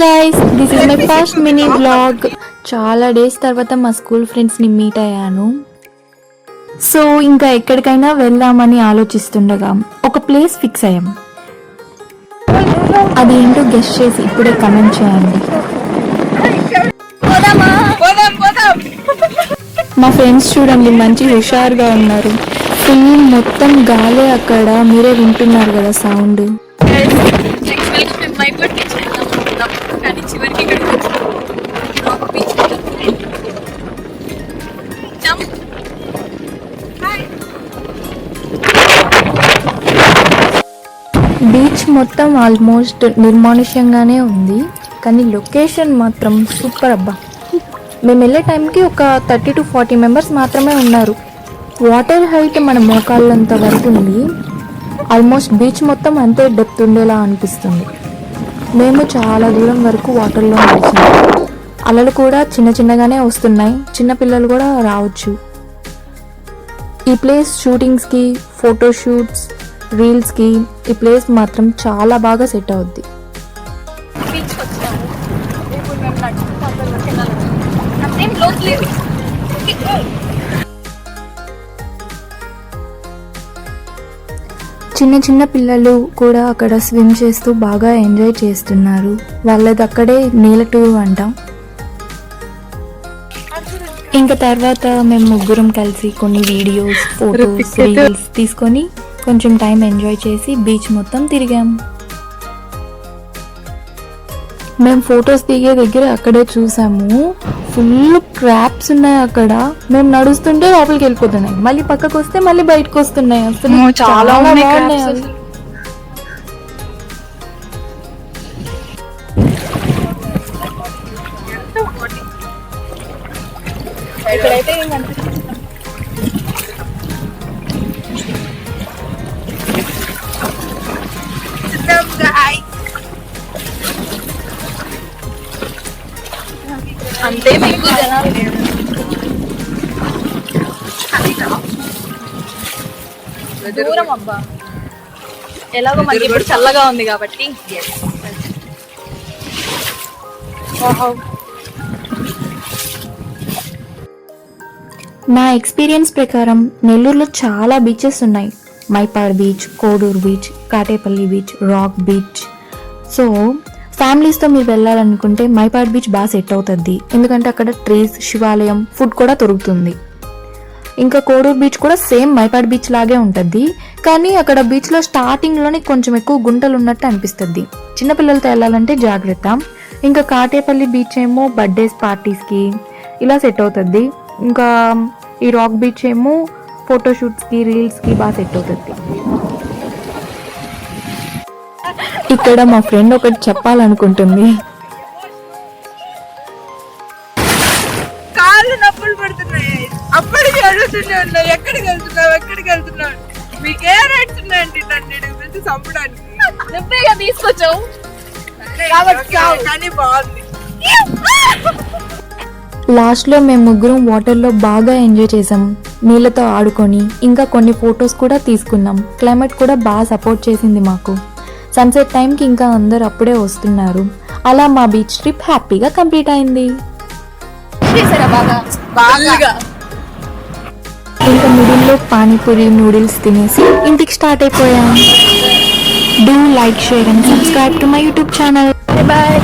Guys, this is my first mini vlog. చాలా days తర్వాత మా స్కూల్ ఫ్రెండ్స్ని మీట్ అయ్యాను. సో ఇంకా ఎక్కడికైనా వెళ్దామని ఆలోచిస్తుండగా ఒక ప్లేస్ ఫిక్స్ అయ్యాం. అది ఏంటో గెస్ట్ చేసి ఇప్పుడే కమెంట్ చేయండి. మా ఫ్రెండ్స్ చూడండి, మంచి హుషారుగా ఉన్నారు. ఫుల్ మొత్తం గాలే అక్కడ, మీరే వింటున్నారు కదా సౌండ్. బీచ్ మొత్తం ఆల్మోస్ట్ నిర్మానుష్యంగానే ఉంది, కానీ లొకేషన్ మాత్రం సూపర్ అబ్బా. మేము వెళ్ళే టైంకి ఒక 30 to 40 మెంబర్స్ మాత్రమే ఉన్నారు. వాటర్ హైట్ మన మోకాళ్ళంత వరకు ఉంది. ఆల్మోస్ట్ బీచ్ మొత్తం అంతే డెప్త్ ఉండేలా అనిపిస్తుంది. మేము చాలా దూరం వరకు వాటర్లో నడిచాము. అలలు కూడా చిన్న చిన్నగానే వస్తున్నాయి, చిన్నపిల్లలు కూడా రావచ్చు. ఈ ప్లేస్ షూటింగ్స్కి, ఫోటోషూట్స్, రీల్స్కి ఈ ప్లేస్ మాత్రం చాలా బాగా సెట్ అవుద్ది. చిన్న చిన్న పిల్లలు కూడా అక్కడ స్విమ్ చేస్తూ బాగా ఎంజాయ్ చేస్తున్నారు. వాళ్ళది అక్కడే నీళ్ళ టూర్ అంటాం. ఇంకా తర్వాత మేము ముగ్గురం కలిసి కొన్ని వీడియోస్, ఫోటోస్, రీల్స్ తీసుకొని కొంచెం టైం ఎంజాయ్ చేసి బీచ్ మొత్తం తిరిగాం. మేము ఫొటోస్ దిగే దగ్గర అక్కడే చూసాము, ఫుల్ క్రాప్స్ ఉన్నాయి అక్కడ. మేము నడుస్తుంటే లోపలికి వెళ్ళిపోతున్నాయి, మళ్ళీ పక్కకు వస్తే మళ్ళీ బయటకు వస్తున్నాయి. అసలు చాలా బాగున్నాయి. ఇక్కడైతే అంతే మీకు జనాలు దూరం అబ్బా. ఎలాగో మనకి ఇప్పుడు చల్లగా ఉంది కాబట్టి. నా ఎక్స్పీరియన్స్ ప్రకారం నెల్లూరులో చాలా బీచెస్ ఉన్నాయి. Mypadu beach, Koduru beach, Katepalli beach, rock beach. So ఫ్యామిలీస్తో మీరు వెళ్ళాలనుకుంటే మైపాడ్ బీచ్ బాగా సెట్ అవుతుంది, ఎందుకంటే అక్కడ ట్రీస్, శివాలయం, ఫుడ్ కూడా దొరుకుతుంది. ఇంకా కోడూరు బీచ్ కూడా సేమ్ మైపాడ్ బీచ్ లాగే ఉంటుంది, కానీ అక్కడ బీచ్లో స్టార్టింగ్లోనే కొంచెం ఎక్కువ గుంటలు ఉన్నట్టు అనిపిస్తుంది. చిన్నపిల్లలతో వెళ్ళాలంటే జాగ్రత్త. ఇంకా కాటేపల్లి బీచ్ ఏమో బర్త్డేస్, పార్టీస్కి ఇలా సెట్ అవుతుంది. ఇంకా ఈ రాక్ బీచ్ ఏమో ఫోటోషూట్స్కి, రీల్స్కి బాగా సెట్ అవుతుంది. ఇక్కడ మా ఫ్రెండ్ ఒకటి చెప్పాలనుకుంటుంది. కాళ్ళు నొప్పులు పడుతున్నాయి, అప్పటికి అడుగుతూనే ఉన్నాయి, ఎక్కడికి వెళ్తున్నావు, మీకు ఏ రైట్స్ ఉన్నాయంటే నన్ను పిలిచి చంపడానికి. నువ్వేగా తీసుకొచ్చావు కానీ బాగుంది. లాస్ట్ లో మేము ముగ్గురం వాటర్ లో బాగా ఎంజాయ్ చేసాం, నీళ్ళతో ఆడుకొని. ఇంకా కొన్ని ఫొటోస్ కూడా తీసుకున్నాం. క్లైమేట్ కూడా బాగా సపోర్ట్ చేసింది మాకు. సన్సెట్ టైంకి ఇంకా అందరు అప్పుడే వస్తున్నారు. అలా మా బీచ్ ట్రిప్ హ్యాపీగా కంప్లీట్ అయింది. ఇంకా మిడిల్లో పానీపూరి, నూడిల్స్ తినేసి ఇంటికి స్టార్ట్ అయిపోయాం. Do like, share and subscribe to my YouTube channel. Bye.